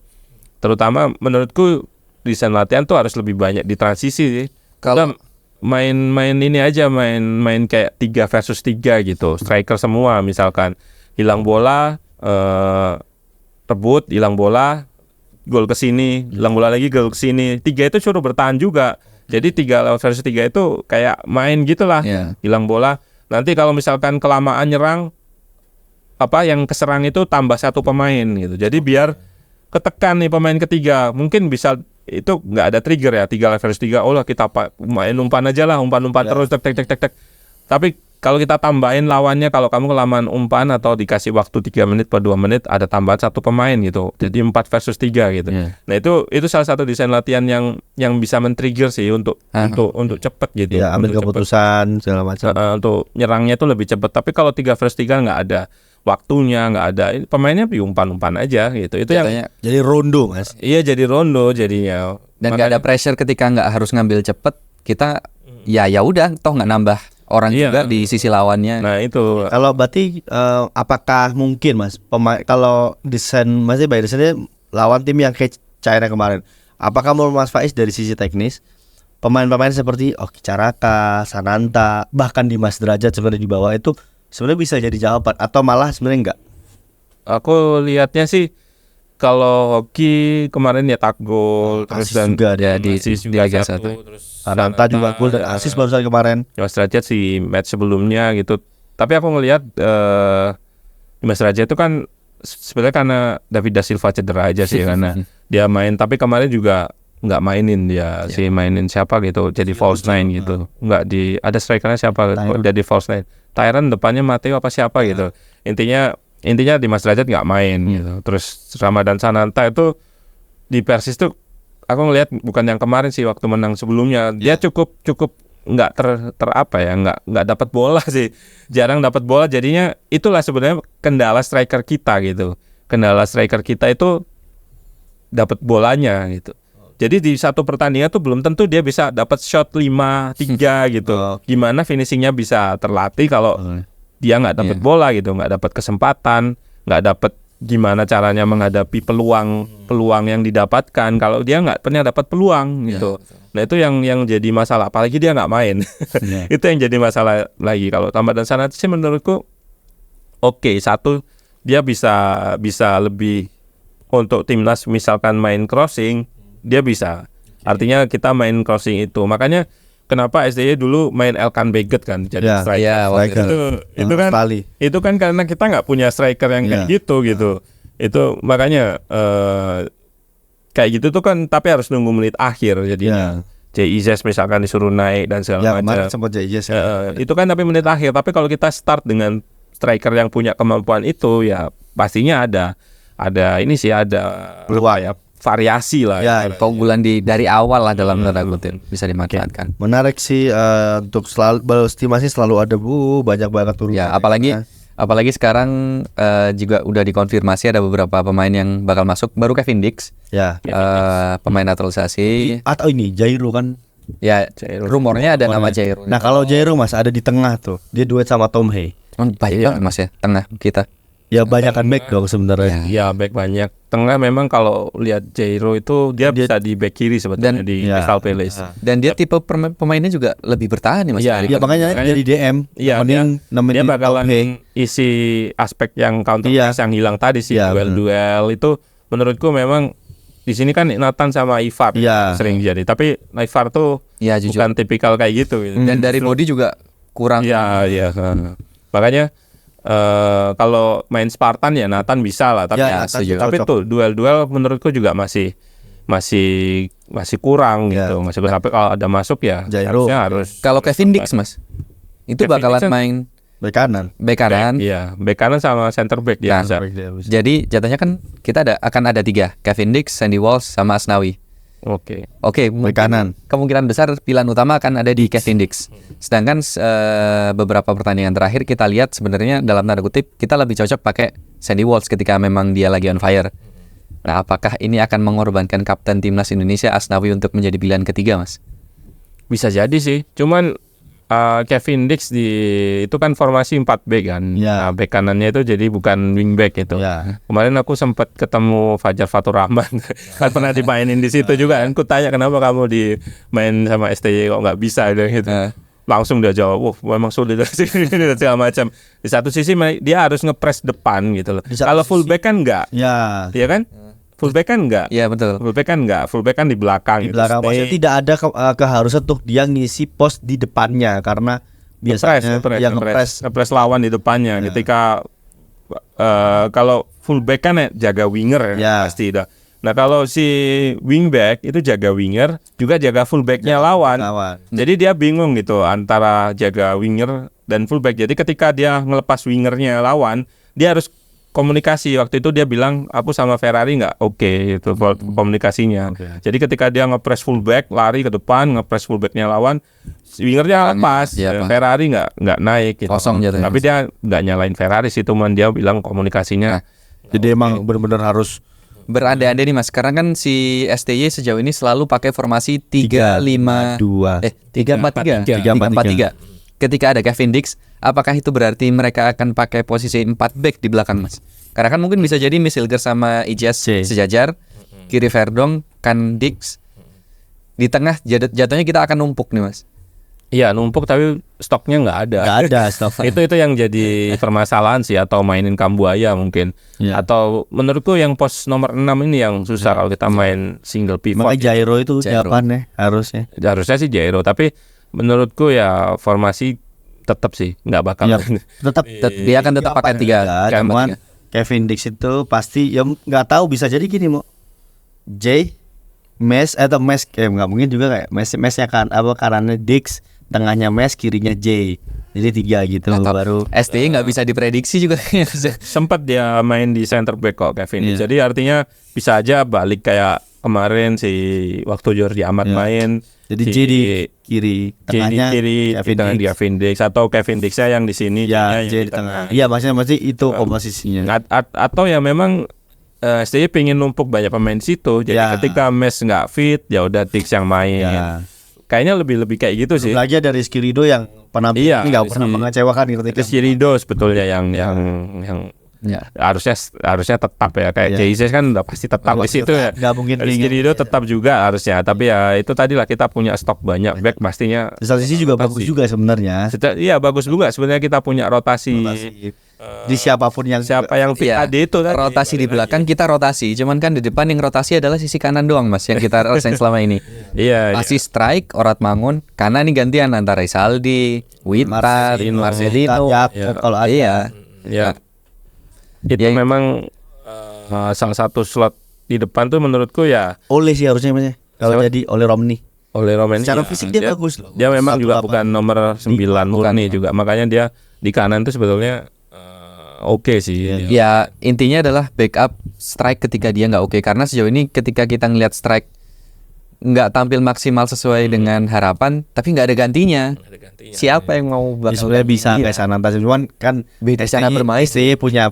Terutama menurutku desain latihan tuh harus lebih banyak di transisi sih. Kalau main ini aja, main kayak 3 versus 3 gitu. Striker semua misalkan. Hilang bola, rebut, hilang bola, gol ke sini, hilang bola lagi, gol ke sini. 3 itu suruh bertahan juga. Jadi 3 versus 3 itu kayak main gitulah. Hilang bola. Nanti kalau misalkan kelamaan nyerang, yang keserang itu tambah 1 pemain gitu. Jadi biar ketekan nih pemain ketiga. Mungkin bisa itu nggak ada trigger ya, 3 versus 3. Oh lah kita main umpan aja lah, umpan terus tek. Tapi kalau kita tambahin lawannya, kalau kamu kelamaan umpan atau dikasih waktu 3 menit per 2 menit, ada tambahan 1 pemain gitu. Jadi 4 versus 3 gitu. Nah itu salah satu desain latihan yang bisa men-trigger sih untuk cepet gitu. Ya, ambil keputusan segala macam. Untuk nyerangnya itu lebih cepet. Tapi kalau 3 versus 3 nggak ada waktunya, nggak ada, pemainnya umpan aja gitu. Itu yang jadi rondo, Mas. Iya, jadi rondo jadinya. Dan nggak ada pressure ketika nggak harus ngambil cepet. Kita ya udah, toh nggak nambah orang juga di sisi lawannya. Nah itu. Kalau berarti apakah mungkin Mas kalau desain Masih by desainnya lawan tim yang kayak China kemarin, apakah menurut Mas Faiz dari sisi teknis pemain-pemain seperti Oki Caraka, Sananta, bahkan Dimas Derajat sebenarnya di bawah itu sebenarnya bisa jadi jawaban atau malah sebenarnya enggak? Aku lihatnya sih kalau Hoki kemarin nyetak gol, terus dan juga dia di Liga 1. Terus Sananta juga gol dan asis barusan kemarin. Dimas Derajat si match sebelumnya gitu. Tapi aku ngelihat Dimas Derajat itu kan sebenarnya karena David da Silva cedera aja sih karena dia main. Tapi kemarin juga nggak mainin dia, si mainin siapa gitu, jadi false nine gitu. Nggak ada strikernya siapa, jadi false nine. Tyron depannya Mateo apa siapa gitu. Intinya Dimas Derajat nggak main gitu. Terus Ramadan Sananta itu di Persis tuh aku ngelihat bukan yang kemarin sih, waktu menang sebelumnya dia cukup nggak nggak dapat bola sih, jarang dapat bola. Jadinya itulah sebenarnya kendala striker kita gitu. Kendala striker kita itu dapat bolanya gitu. Jadi di satu pertandingan tuh belum tentu dia bisa dapat shot 5-3 gitu. Gimana finishingnya bisa terlatih kalau dia nggak dapat bola gitu, nggak dapat kesempatan, nggak dapat gimana caranya menghadapi peluang yang didapatkan kalau dia nggak pernah dapat peluang gitu. Nah itu yang jadi masalah, apalagi dia nggak main. Itu yang jadi masalah lagi. Kalau Ramadan Sananta sih menurutku satu dia bisa lebih untuk timnas, misalkan main crossing dia bisa. Artinya kita main crossing itu. Makanya kenapa SDY dulu main Elkan Beget kan jadi striker. Itu kan karena kita nggak punya striker yang kayak gitu. Itu makanya kayak gitu tuh kan, tapi harus nunggu menit akhir jadinya. JIZ misalkan disuruh naik dan segala macam. Sempat JIZ. Itu kan tapi menit akhir. Tapi kalau kita start dengan striker yang punya kemampuan itu, ya pastinya ada variasi lah. Keunggulan dari awal lah dalam tanda kutip bisa dimanfaatkan. Menarik sih untuk selalu estimasi selalu ada banyak banget turun. Ya, apalagi sekarang juga udah dikonfirmasi ada beberapa pemain yang bakal masuk. Baru Kevin Dix. Pemain naturalisasi. Atau ini Jairo kan. Ya, rumornya ada nama Jairo. Nah, kalau Jairo Mas ada di tengah tuh. Dia duet sama Tom Hey. Baik Mas ya, tengah kita. Ya banyakan back dong sebenarnya. Ya back banyak. Tengah memang kalau lihat Jairo itu dia bisa di back kiri sebetulnya di Crystal Palace. Dan dia tipe pemainnya juga lebih bertahan nih Mas. Iya, makanya jadi DM. Iya, dia bakalan isi aspek yang counter press yang hilang tadi sih. Duel itu menurutku memang di sini kan Nathan sama Ivar sering jadi. Tapi Ivar tuh bukan tipikal kayak gitu. Dan dari body juga kurang. Iya. Makanya kalau main Spartan ya Nathan bisa lah, tapi tuh duel-duel menurutku juga masih kurang gitu. Masih sampai kalau ada masuk ya harusnya harus. Kalau Kevin Dix Mas, itu Kevin bakalan main bek kanan. Bek kanan sama center back dia bisa. Jadi jatuhnya kan kita akan ada 3, Kevin Dix, Sandy Walsh sama Asnawi. Oke, bek kanan. Kemungkinan besar pilihan utama akan ada di Kevin Dix. Sedangkan beberapa pertandingan terakhir kita lihat sebenarnya dalam tanda kutip kita lebih cocok pakai Sandy Walsh ketika memang dia lagi on fire. Nah, apakah ini akan mengorbankan kapten timnas Indonesia Asnawi untuk menjadi pilihan ketiga, Mas? Bisa jadi sih. Cuman Kevin Dix itu kan formasi 4-back kan. Nah, back kanannya itu jadi bukan wingback itu. Kemarin aku sempat ketemu Fajar Fatur Rahman. Kan pernah dimainin di situ juga kan. Aku tanya kenapa kamu dimain sama STY kok nggak bisa gitu. Langsung dia jawab, memang sulit segala macam. Di satu sisi dia harus ngepres depan gitu loh. Kalau fullback kan enggak. Iya kan? Fullback kan enggak. Iya betul. Fullback kan enggak. Fullback kan di belakang. Di belakang. Maksudnya tidak ada keharusan untuk dia ngisi pos di depannya karena biasanya yang ngepres lawan di depannya. Ketika kalau fullback kan jaga winger pasti dah. Nah kalau si wingback itu jaga winger juga jaga fullbacknya lawan. Jadi dia bingung gitu antara jaga winger dan fullback. Jadi ketika dia ngelepas wingernya lawan, dia harus komunikasi. Waktu itu dia bilang aku sama Ferrari nggak oke itu komunikasinya. Jadi ketika dia ngepres fullback lari ke depan ngepres fullbacknya lawan, wingernya lepas, Ferrari nggak naik gitu. Kosong jatuhnya. Tapi dia nggak nyalain Ferrari sih, cuman dia bilang komunikasinya. Jadi emang benar-benar harus berandai-andai nih Mas. Sekarang kan si STY sejauh ini selalu pakai formasi 3-5-2 3-4-3. Ketika ada Kevin Dix, apakah itu berarti mereka akan pakai posisi 4 back di belakang Mas? Karena kan mungkin bisa jadi Misilger sama Ijaz sejajar, kiri Verdong, kan Dix. Di tengah jatuhnya kita akan numpuk nih Mas. Iya numpuk tapi stoknya nggak ada. Nggak ada stok. itu yang jadi permasalahan sih, atau mainin Kambuaya mungkin. Atau menurutku yang pos nomor 6 ini yang susah kalau kita main single pivot. Makanya Jairo itu jawabannya harusnya. Harusnya sih Jairo, tapi menurutku ya formasi tetap sih nggak bakal. Tetap dia akan tetap pakai 3. Cuman Kevin Dix itu pasti ya nggak tahu, bisa jadi gini mau Mes atau Mes nggak mungkin juga kayak Mesnya kan kanannya Dix, tengahnya Mes, kirinya J. Jadi 3 gitu baru. STY nggak bisa diprediksi juga. Sempat dia main di center back kok Kevin. Jadi artinya bisa aja balik kayak kemarin waktu Jordi Amat main. Jadi J di kiri, tengahnya Kevin Dix atau Kevin Dixnya yang di sini. J di tengah. Iya maksudnya itu komposisinya. Atau ya memang STY pengen numpuk banyak pemain situ. Jadi ketika Mes nggak fit, ya udah Dix yang main. Kayaknya lebih kayak gitu sih. Lagi ada Rizky Ridho yang penampilan nggak pernah mengecewakan gitu. Rizky Ridho sebetulnya yang harusnya tetap ya, kayak Jesus kan udah pasti tetap di situ ya. Nggak mungkin Rizky Ridho tetap juga harusnya. Tapi ya itu tadilah kita punya stok banyak back pastinya. Di satu sisi juga bagus juga sebenarnya. Iya bagus juga sebenarnya kita punya rotasi. Di siapa yang fit AD itu tadi. Rotasi di belakang kita rotasi, cuman kan di depan yang rotasi adalah sisi kanan doang Mas yang kita rasain selama ini. Pasti strike Orat Mangun, kanan nih gantian antara Isaldi, Witar, Marcelino. Kalau ada. Itu memang salah satu slot di depan tuh menurutku ya. Oleh sih harusnya Mas. Kalau jadi oleh Romney. Secara fisik dia bagus loh. Dia memang juga bukan nomor 9 murni juga. Makanya dia di kanan tuh sebetulnya oke sih. Ya intinya adalah backup strike ketika dia nggak oke. Karena sejauh ini ketika kita ngelihat strike nggak tampil maksimal sesuai dengan harapan, tapi nggak ada gantinya. Siapa yang mau sebenarnya bisa kayak Sananta, cuman kan beda cara bermain. STY punya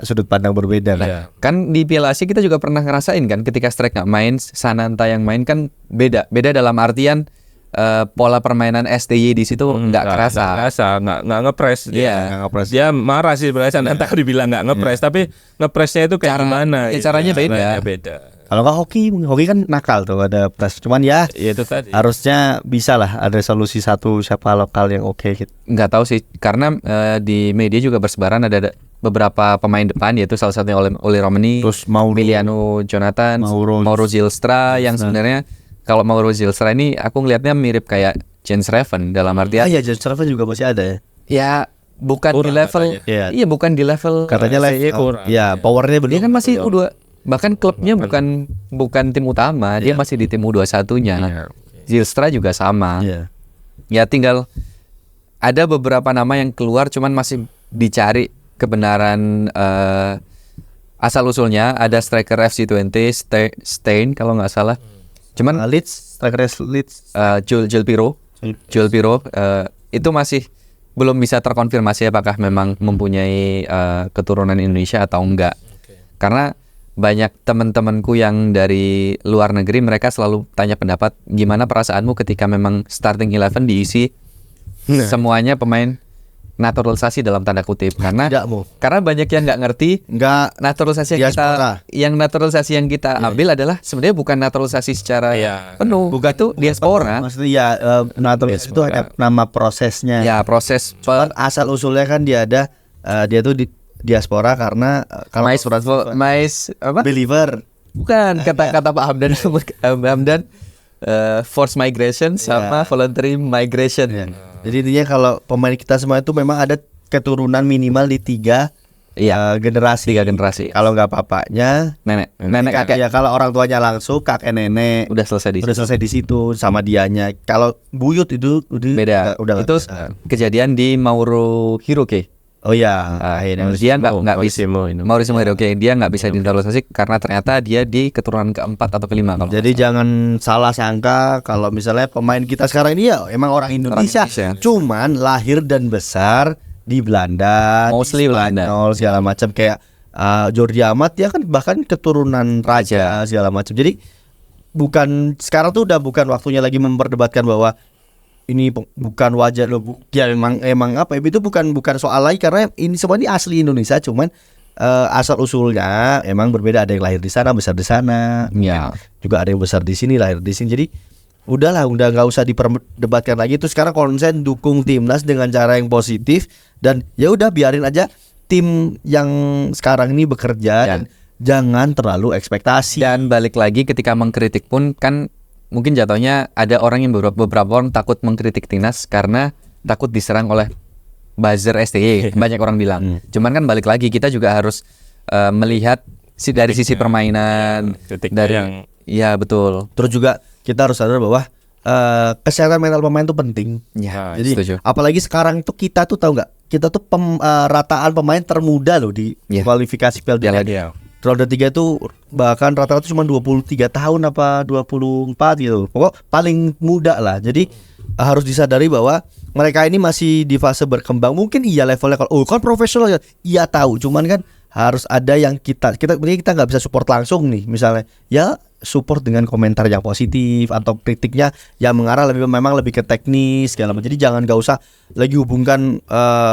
sudut pandang berbeda kan. Kan di Piala Asia kita juga pernah ngerasain kan ketika strike nggak main, Sananta yang main kan beda dalam artian pola permainan STY di situ nggak kerasa, nggak ngepres. Iya. Dia marah sih sebenarnya. Nanti dibilang nggak ngepres, tapi ngepresnya itu kayak gimana? Ya, caranya beda. Kalau nggak hoki kan nakal tuh ada press. Cuman ya itu tadi. Harusnya bisa lah ada solusi satu siapa lokal yang oke gitu. Nggak tahu sih, karena di media juga bersebaran ada beberapa pemain depan, yaitu salah satunya Oli Romani, terus Emiliano Jonathan, Mauro Zylstra, yang sebenarnya kalau Mauro Zylstra ini aku ngelihatnya mirip kayak Jens Reven dalam artian. Iya, Jens Reven juga masih ada ya. Ya bukan kurang di level. Iya, bukan di level. Katanya level. Iya, powernya belum. Dia kan masih U2. Bahkan klubnya bukan tim utama, dia masih di tim U21-nya. Zylstra juga sama. Ya tinggal ada beberapa nama yang keluar, cuman masih dicari kebenaran asal usulnya. Ada striker FC20 Stein kalau nggak salah. Cuman Leeds, striker Leeds, Joel Piro itu masih belum bisa terkonfirmasi apakah memang mempunyai keturunan Indonesia atau enggak. Karena banyak teman-temanku yang dari luar negeri, mereka selalu tanya pendapat, gimana perasaanmu ketika memang starting 11 diisi semuanya pemain naturalisasi dalam tanda kutip, karena banyak yang nggak ngerti naturalisasi yang kita ambil adalah sebenarnya bukan naturalisasi secara penuh, bukan itu diaspora. Maksudnya naturalisasi itu ada nama prosesnya. Ya, proses asal usulnya kan dia tuh di diaspora karena kalau believer bukan kata Pak Hamdan forced migration sama voluntary migration. Jadi intinya kalau pemain kita semua itu memang ada keturunan minimal di tiga generasi. Kalau nggak bapaknya, nenek kakek. Ya kalau orang tuanya langsung kakek nenek udah selesai di situ sama dianya. Kalau buyut itu beda. Itu kejadian di Mauro Hiroke. Oh iya, dia nggak bisa Mauricio Hiroke, dia nggak bisa dinaturalisasi karena ternyata dia di keturunan keempat atau kelima. Jadi jangan salah sangka kalau misalnya pemain kita sekarang ini ya emang orang Indonesia. Cuman lahir dan besar di Belanda, mostly Belanda, segala macam kayak Jordi Amat dia kan bahkan keturunan raja segala macam. Jadi sekarang tuh udah bukan waktunya lagi memperdebatkan bahwa ini bukan wajar loh, ya emang apa itu bukan soal lagi karena ini semua ini asli Indonesia, cuman asal usulnya emang berbeda, ada yang lahir di sana besar di sana, juga ada yang besar di sini lahir di sini. Jadi udah nggak usah diperdebatkan lagi. Itu sekarang konsen dukung timnas dengan cara yang positif dan ya udah biarin aja tim yang sekarang ini bekerja dan jangan terlalu ekspektasi. Dan balik lagi ketika mengkritik pun kan mungkin jatuhnya ada orang yang beberapa orang takut mengkritik timnas karena takut diserang oleh buzzer STY. Banyak orang bilang. Cuman kan balik lagi kita juga harus melihat dari sisi permainan, dari ya betul. Terus juga kita harus sadar bahwa kesehatan mental pemain itu penting. Jadi setuju. Apalagi sekarang itu kita tuh tahu nggak? Kita tuh rataan pemain termuda loh di kualifikasi Piala Dunia. Roda 3 itu bahkan rata-rata cuma 23 tahun apa 24 gitu. Pokok paling muda lah. Jadi harus disadari bahwa mereka ini masih di fase berkembang. Mungkin levelnya kalau kan profesional ya. Iya tahu, cuman kan harus ada yang kita nggak bisa support langsung nih. Misalnya support dengan komentar yang positif atau kritiknya yang mengarah lebih ke teknis segala macam. Jadi nggak usah lagi hubungkan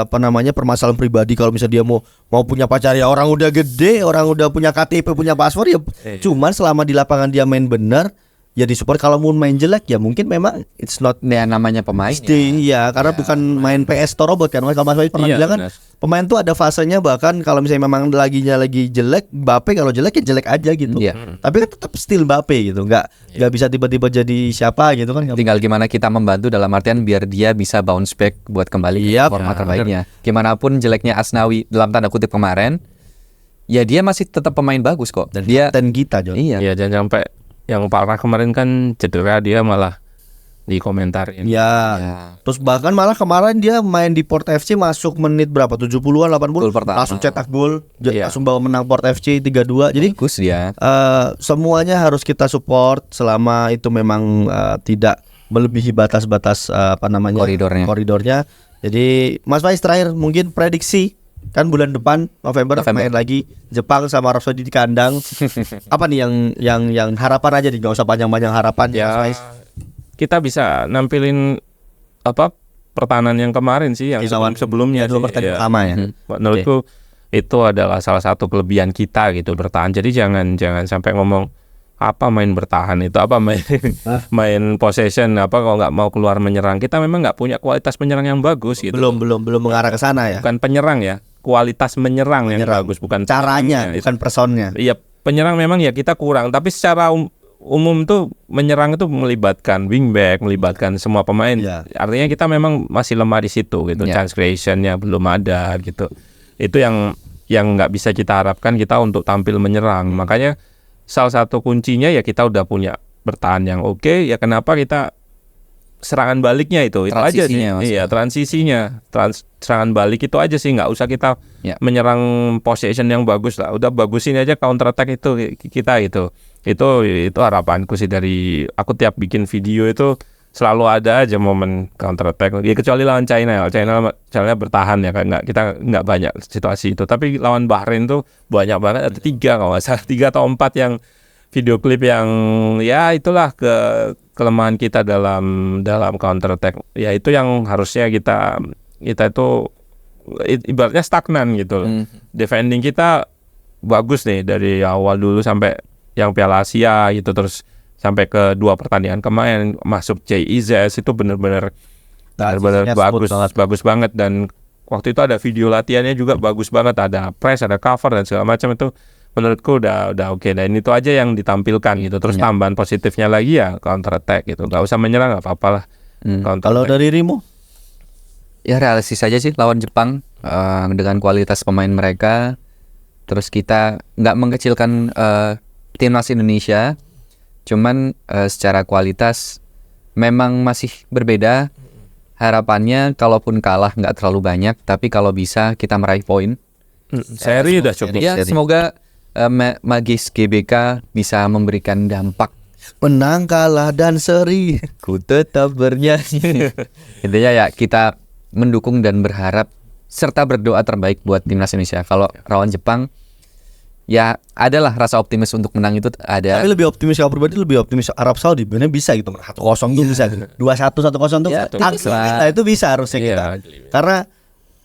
permasalahan pribadi. Kalau misalnya dia mau punya pacar ya orang udah gede, orang udah punya KTP, punya paspor ya. Cuman selama di lapangan dia main benar ya disupport. Kalau mau main jelek ya mungkin memang it's not namanya pemain. Karena bukan main PS atau robot kan. Kalau Mas Wahid pernah bilang kan pemain tuh ada fasenya, bahkan kalau misalnya memang lagi jelek, Mbappe kalau jelek ya jelek aja gitu. Tapi kan tetap still Mbappe gitu. Enggak bisa tiba-tiba jadi siapa gitu kan. Tinggal gimana kita membantu dalam artian biar dia bisa bounce back buat kembali ke format terbaiknya. Gimana pun jeleknya Asnawi dalam tanda kutip kemarin, ya dia masih tetap pemain bagus kok. Dan dia kita John. Iya, jangan sampai yang parah kemarin kan cedera dia malah dikomentarin. Terus bahkan malah kemarin dia main di Port FC masuk menit berapa? 70-an 80 langsung cetak gol. Langsung bawa menang Port FC 3-2. Jadi bagus dia. Semuanya harus kita support selama itu memang tidak melebihi batas-batas koridornya. Jadi Mas Faiz terakhir mungkin prediksi kan bulan depan November main lagi Jepang sama Arab Saudi di kandang. Apa nih yang harapan aja nih, nggak usah panjang-panjang harapan. kita bisa nampilin pertahanan yang kemarin sih, yang sebelumnya 2 pertandingan pertama ya. Menurutku itu adalah salah satu kelebihan kita gitu, bertahan. Jadi jangan sampai ngomong main bertahan itu, main possession, kalau nggak mau keluar menyerang. Kita memang nggak punya kualitas menyerang yang bagus gitu. Belum mengarah ke sana ya. Bukan penyerang ya, kualitas menyerang yang bagus, bukan caranya, bukan personnya. Iya, penyerang memang ya kita kurang, tapi secara umum tuh menyerang itu melibatkan wingback, melibatkan semua pemain. Artinya kita memang masih lemah di situ gitu. Chance creation-nya belum ada gitu. Itu yang nggak bisa kita harapkan kita untuk tampil menyerang. Makanya salah satu kuncinya ya kita udah punya bertahan yang oke, ya kenapa kita serangan baliknya itu aja sih. Iya, transisinya, serangan balik itu aja sih, nggak usah kita menyerang possession yang bagus lah. Udah bagusin aja counter attack itu kita itu harapanku sih dari aku tiap bikin video itu selalu ada aja momen counter attack. Ya kecuali lawan China bertahan ya, kita nggak banyak situasi itu. Tapi lawan Bahrain tuh banyak banget, ada 3 kalau nggak salah, 3 atau 4 yang video klip yang ya itulah kelemahan kita dalam counter attack. Ya itu yang harusnya kita itu ibaratnya stagnan gitu loh. Defending kita bagus nih dari awal dulu sampai yang Piala Asia gitu, terus sampai ke 2 pertandingan kemarin masuk JIZ itu benar-benar bagus banget. Dan waktu itu ada video latihannya juga bagus banget, ada press, ada cover dan segala macam. Itu menurutku udah oke. Dan itu aja yang ditampilkan gitu. Terus tambahan positifnya lagi ya counter attack gitu, nggak usah menyerang, nggak apa-apa lah. Kalau dari Rimo? Ya realistis aja sih lawan Jepang, dengan kualitas pemain mereka. Terus kita nggak mengecilkan timnas Indonesia, cuman secara kualitas memang masih berbeda. Harapannya kalaupun kalah nggak terlalu banyak, tapi kalau bisa kita meraih poin. Seri udah cukup. Ya semoga Magis GBK bisa memberikan dampak. Menang, kalah, dan seri, ku tetap bernyanyi. Intinya ya kita mendukung dan berharap serta berdoa terbaik buat timnas Indonesia. Kalau lawan Jepang, ya adalah rasa optimis untuk menang itu ada. Tapi lebih optimis, kalau pribadi lebih optimis Arab Saudi. Bener bisa gitu, 1-0 tuh bisa, 2-1, 1-0 tuh itu bisa harusnya kita. Karena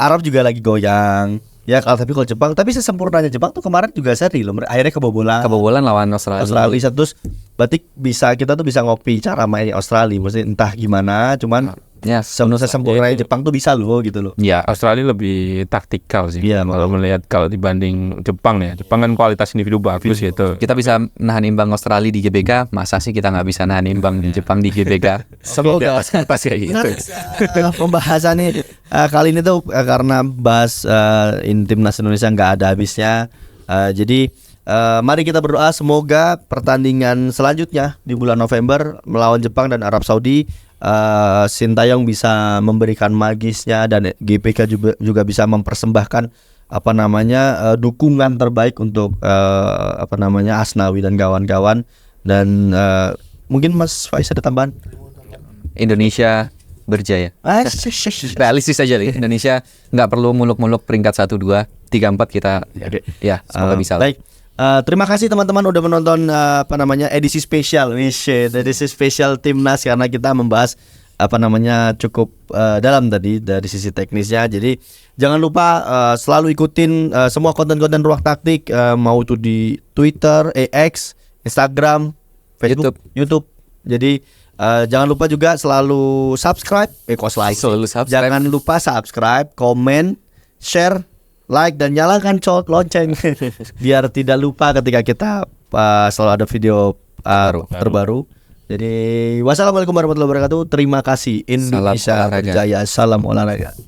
Arab juga lagi goyang. Ya tapi kalau Jepang, tapi sesempurnanya Jepang tuh kemarin juga seri loh. Akhirnya kebobolan lawan Australia. Terus berarti kita tuh bisa ngopi cara main Australia. Maksudnya entah gimana, cuman ya sesempurnanya Jepang tuh bisa loh gitu loh. Ya Australia lebih taktikal sih. Iya, kalau dibanding Jepang ya. Jepang kan kualitas individu bagus gitu. Kita bisa nahan imbang Australia di GBK, masa sih kita nggak bisa nahan imbang Jepang di GBK? Semoga pas kayak gitu. Pembahasan nih kali ini tuh karena bahas timnas Indonesia nggak ada habisnya. Jadi mari kita berdoa semoga pertandingan selanjutnya di bulan November melawan Jepang dan Arab Saudi, Sintayong bisa memberikan magisnya dan GBK juga bisa mempersembahkan dukungan terbaik untuk Asnawi dan kawan-kawan. Dan mungkin Mas Faiz ada tambahan? Indonesia berjaya. Realistis aja nih. Indonesia nggak perlu muluk-muluk peringkat 1, 2, 3, 4 kita. Ya semoga bisa. Baik. Terima kasih teman-teman udah menonton edisi spesial Timnas, karena kita membahas cukup dalam tadi dari sisi teknisnya. Jadi jangan lupa selalu ikutin semua konten-konten Ruang Taktik, mau itu di Twitter, X, Instagram, Facebook, YouTube. Jadi jangan lupa juga selalu subscribe. Jangan lupa subscribe, komen, share, like, dan nyalakan lonceng biar tidak lupa ketika kita selalu ada video terbaru. Jadi wassalamualaikum warahmatullahi wabarakatuh. Terima kasih. Indonesia berjaya. Salam olahraga.